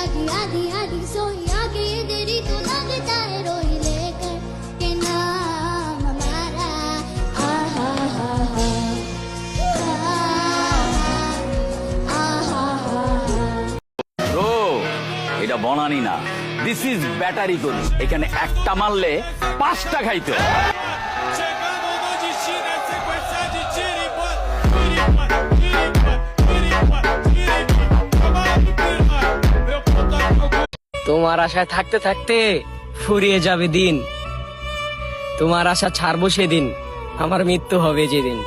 आधी आधी आधी सोई आगे देरी तो लगता है रोई लेकर के नाम हमारा आहा हा हा ব্রো এটা বনানি না, দিস ইজ ব্যাটারি গলি। এখানে একটা মারলে 5টা খাইতে হয়। Chegando no destino é sequência de tiro e bota, tiro e bota, tiro e bota, tiro e bota, tiro e bota. Trabalho do pirma, meu ponto তোমার আশায় থাকতে থাকতে ফুরিয়ে যাবে দিন, তোমার আশা ছাড়বো সেদিন, আমার মৃত্যু হবে যেদিন।